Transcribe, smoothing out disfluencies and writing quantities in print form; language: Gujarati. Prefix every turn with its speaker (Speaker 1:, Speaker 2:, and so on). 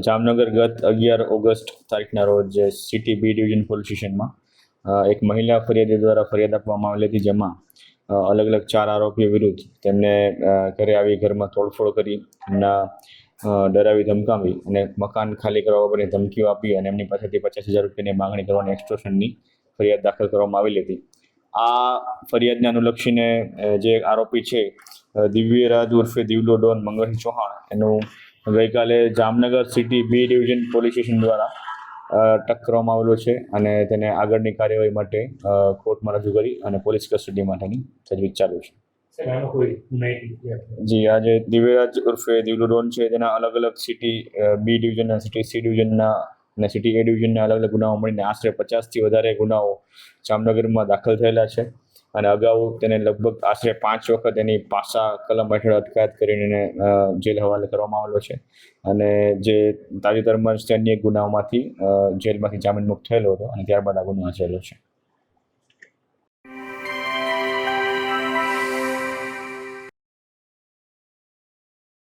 Speaker 1: જામનગર ગત 11 ઓગસ્ટ તારીખના રોજ સિટી બી ડિવિઝન પોલીસ સ્ટેશનમાં એક મહિલા ફરિયાદી દ્વારા ફરિયાદ આપવામાં આવેલી હતી, જેમાં અલગ અલગ 4 આરોપીઓ વિરુદ્ધ તેમને ઘરે આવી ઘરમાં તોડફોડ કરી એમના ડરાવી ધમકાવી અને મકાન ખાલી કરવા બાબતની ધમકીઓ આપી અને એમની પાસેથી 50,000 રૂપિયાની માંગણી કરવાની એક્સ્ટોર્શનની ફરિયાદ દાખલ કરવામાં આવેલી હતી. આ ફરિયાદને અનુલક્ષીને જે આરોપી છે દિવ્યરાજ ઉર્ફે દિવલો ડોન મંગળસિંહ ચૌહાણ, એનું ગઈકાલે Jamnagar city B division police station દ્વારા અટક કરવામાં આવેલો છે અને તેને આગળની કાર્યવાહી માટે કોર્ટમાં રજૂ કરી અને પોલીસ કસ્ટડી માટેની તજવીજ ચાલુ છે. જી, આજે દિવ્યરાજ ઉર્ફે દિવલો ડોન છે તેના અલગ અલગ સિટી બી ડિવિઝનના, સિટી સી ડિવિઝનના અને સિટી એ ડિવિઝનના અલગ અલગ ગુનાઓ મળીને આશરે 50થી વધારે ગુનાઓ જામનગરમાં દાખલ થયેલા છે અને અગાઉ તેને લગભગ આશરે 5 વખત એની પાસા કલમ હેઠળ અટકાયત કરીને એને જેલ હવાલે કરવામાં આવેલો છે અને જે તાજેતરમાં જ અન્ય ગુનાઓમાંથી જેલમાંથી જામીન મુક્ત થયેલો હતો અને ત્યારબાદ આ ગુનો આચરેલો છે.